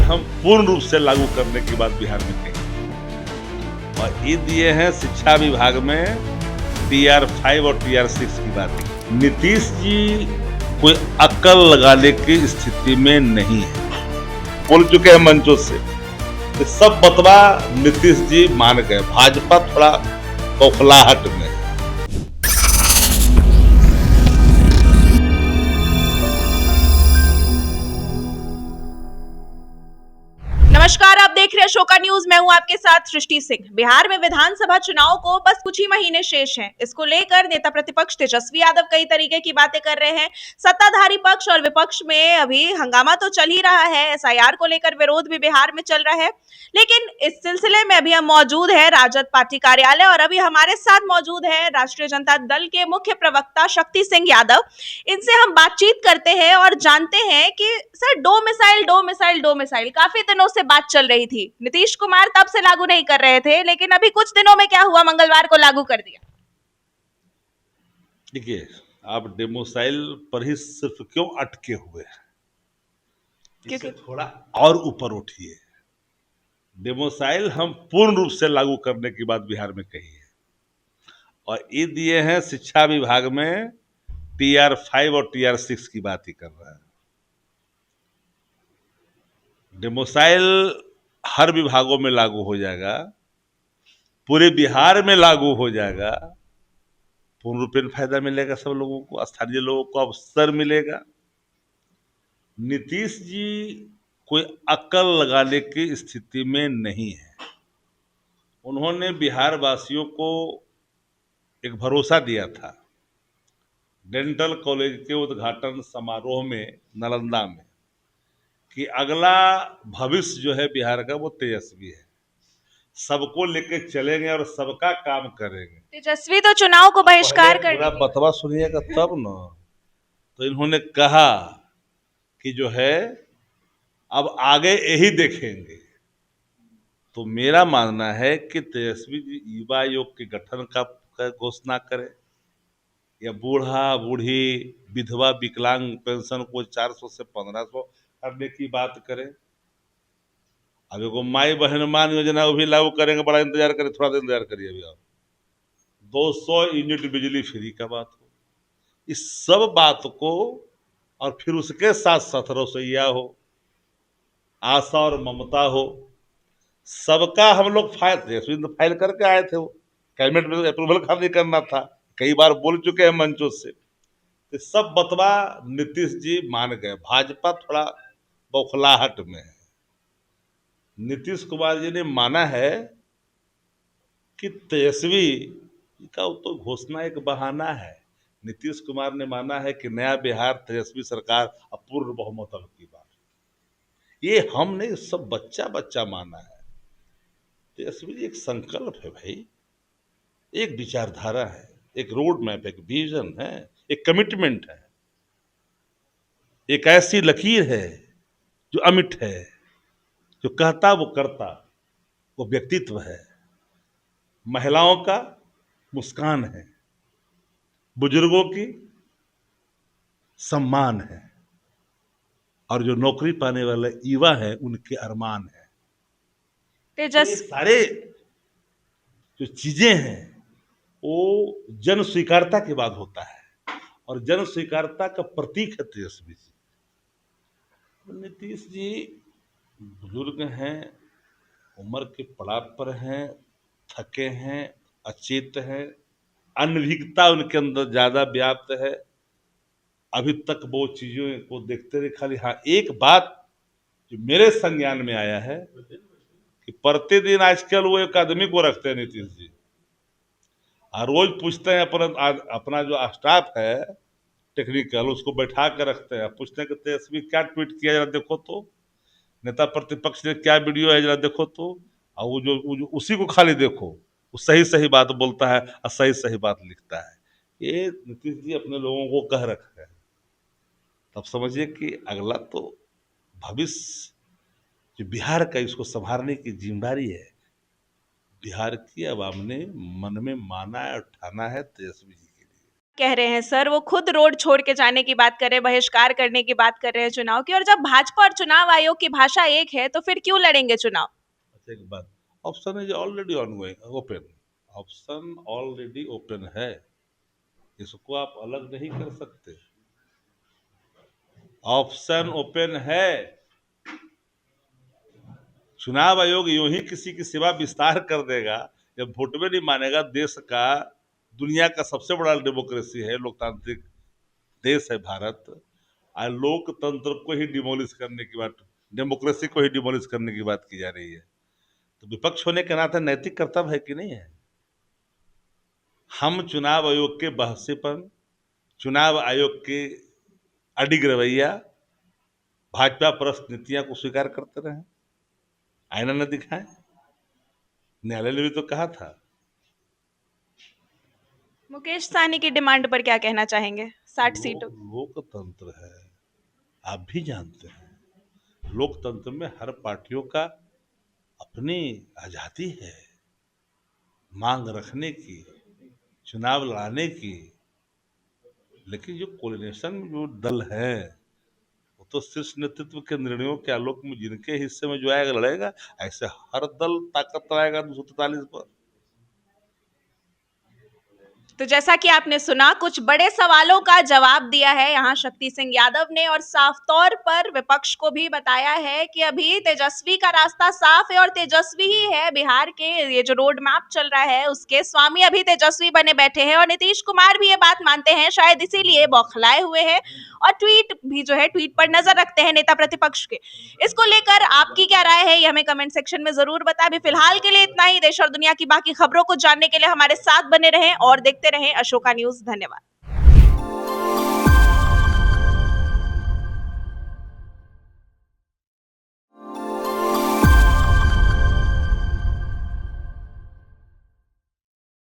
हम पूर्ण रूप से लागू करने की बात बिहार में कही और ये दिए हैं शिक्षा विभाग में TR5 और TR6 की बात। नीतीश जी कोई अक्ल लगाने की स्थिति में नहीं है, बोल चुके हैं मंचों से। तो सब बतवा नीतीश जी मान गए, भाजपा थोड़ा बौखलाहट में। नमस्कार, आप देख रहे हैं शोका न्यूज। मैं हूं आपके साथ सृष्टि सिंह। बिहार में विधानसभा चुनाव को बस कुछ ही महीने शेष हैं। इसको लेकर नेता प्रतिपक्ष तेजस्वी यादव कई तरीके की बातें कर रहे हैं। सत्ताधारी पक्ष और विपक्ष में अभी हंगामा तो चल ही रहा है। SIR को लेकर विरोध भी बिहार में चल रहा है। लेकिन इस सिलसिले में अभी हम मौजूद है राजद पार्टी कार्यालय और अभी हमारे साथ मौजूद है राष्ट्रीय जनता दल के मुख्य प्रवक्ता शक्ति सिंह यादव। इनसे हम बातचीत करते हैं और जानते हैं कि सर दो मिसाइल काफी दिनों से बात चल रही थी। नीतीश कुमार तब से लागू नहीं कर रहे थे, लेकिन अभी कुछ दिनों में क्या हुआ, मंगलवार को लागू कर दिया। देखिए, आप डेमोसाइल पर ही सिर्फ क्यों अटके हुए हैं, इससे थोड़ा और ऊपर उठिए। डेमोसाइल हम पूर्ण रूप से लागू करने की बात बिहार में कही है और ये दिए हैं शिक्षा विभाग में TR5 और TR6 की बात ही कर रहा है। डेमोसाइल हर विभागों में लागू हो जाएगा, पूरे बिहार में लागू हो जाएगा। पूर्ण रूपेण फायदा मिलेगा सब लोगों को, स्थानीय लोगों को अवसर मिलेगा। नीतीश जी कोई अक्ल लगाने की स्थिति में नहीं है। उन्होंने बिहार वासियों को एक भरोसा दिया था डेंटल कॉलेज के उद्घाटन समारोह में नालंदा में कि अगला भविष्य जो है बिहार का वो तेजस्वी है, सबको लेके चलेंगे और सबका काम करेंगे। तेजस्वी तो चुनाव को बहिष्कार कर पूरा बतवा सुनिएगा तब न। तो इन्होंने कहा कि जो है अब आगे यही देखेंगे। तो मेरा मानना है कि तेजस्वी जी युवा आयोग के गठन का घोषणा करें या बूढ़ा बूढ़ी विधवा विकलांग पेंशन को 400 से 1500 करने की बात करें। अब एगो माई बहन मान योजना वो भी लागू करेंगे, बड़ा इंतजार करें, थोड़ा देर इंतजार करिए। अभी आप 200 यूनिट बिजली फ्री का बात हो, इस सब बात को, और फिर उसके साथ साथ रसोईया हो, आशा और ममता हो, सबका हम लोग फाइल करके आए थे। वो कैबिनेट में अप्रूवल खाली करना था, कई बार बोल चुके हैं मंचों से। तो सब बतवा नीतीश जी मान गए, भाजपा थोड़ा बौखलाहट में है। नीतीश कुमार जी ने माना है कि तेजस्वी का तो घोषणा एक बहाना है। नीतीश कुमार ने माना है कि नया बिहार तेजस्वी सरकार अपूर्ण बहुमत की बात, ये हम नहीं, सब बच्चा बच्चा माना है। तेजस्वी जी एक संकल्प है भाई, एक विचारधारा है, एक रोड मैप, एक विजन है, एक कमिटमेंट है, एक ऐसी लकीर है जो अमिट है, जो कहता वो करता, वो व्यक्तित्व है। महिलाओं का मुस्कान है, बुजुर्गों की सम्मान है, और जो नौकरी पाने वाले युवा है उनके अरमान है। ये सारे जो चीजें हैं वो जन स्वीकारता के बाद होता है, और जन स्वीकारता का प्रतीक है तेजस्वी जी। नीतीश जी बुजुर्ग हैं, उम्र के पड़ाव पर हैं, थके हैं, अचेत हैं, अनभिज्ञता उनके अंदर ज्यादा व्याप्त है। अभी तक वो चीजों को देखते रहे। खाली हाँ, एक बात जो मेरे संज्ञान में आया है कि प्रतिदिन आजकल वो एक आदमी को रखते हैं नीतीश जी, और रोज पूछते हैं अपना जो स्टाफ है टेक्निकल, उसको बैठा कर रखते हैं, पूछते हैं कि तेजस्वी क्या ट्वीट किया, जरा देखो तो, नेता प्रतिपक्ष ने क्या वीडियो है, जरा देखो तो। और वो जो उसी को खाली देखो, वो सही सही बात बोलता है और सही सही बात लिखता है। ये नीतीश जी अपने लोगों को कह रखे हैं। तब समझिए कि अगला तो भविष्य जो बिहार का, इसको संभालने की जिम्मेदारी है बिहार की। अब हमने मन में माना है और ठाना है तेजस्वी जी। कह रहे हैं सर, वो खुद रोड छोड़ के जाने की बात कर रहे हैं, बहिष्कार करने की बात कर रहे हैं चुनाव की, और जब भाजपा और चुनाव आयोग की भाषा एक है तो फिर क्यों लड़ेंगे चुनाव? अच्छा एक बात, option is already ongoing open, option already open है, इसको आप अलग नहीं कर सकते। ऑप्शन ओपन है। चुनाव आयोग यूं ही किसी की सेवा विस्तार कर देगा, जब वोट में नहीं मानेगा। देश का, दुनिया का सबसे बड़ा डेमोक्रेसी है, लोकतांत्रिक देश है भारत, और लोकतंत्र को ही डिमोलिश करने की बात, डेमोक्रेसी को ही डिमोलिश करने की बात की जा रही है। तो विपक्ष होने के नाते नैतिक कर्तव्य है कि नहीं है? हम चुनाव आयोग के बहसीपन, चुनाव आयोग के अडिग रवैया, भाजपा परस्त नीतियां को स्वीकार करते रहे, आईना न दिखाएं। न्यायालय ने भी तो कहा था। मुकेश सहनी की डिमांड पर क्या कहना चाहेंगे? 60 सीटों। लोकतंत्र है, आप भी जानते हैं, लोकतंत्र में हर पार्टियों का अपनी आजादी है मांग रखने की, चुनाव लड़ाने की, लेकिन जो कोलिनेशन जो दल है वो तो शीर्ष नेतृत्व के निर्णयों के आलोक में जिनके हिस्से में जो आएगा लड़ेगा। ऐसे हर दल ताकत लगाएगा 243 पर। तो जैसा कि आपने सुना, कुछ बड़े सवालों का जवाब दिया है यहाँ शक्ति सिंह यादव ने, और साफ तौर पर विपक्ष को भी बताया है कि अभी तेजस्वी का रास्ता साफ है और तेजस्वी ही है बिहार के, ये जो रोड मैप चल रहा है उसके स्वामी अभी तेजस्वी बने बैठे हैं, और नीतीश कुमार भी ये बात मानते हैं, शायद इसीलिए बौखलाए हुए हैं और ट्वीट भी जो है, ट्वीट पर नजर रखते हैं नेता प्रतिपक्ष के। इसको लेकर आपकी क्या राय है, ये हमें कमेंट सेक्शन में जरूर बताएं। अभी फिलहाल के लिए इतना ही। देश और दुनिया की बाकी खबरों को जानने के लिए हमारे साथ बने रहें और देखते रहें अशोका न्यूज। धन्यवाद।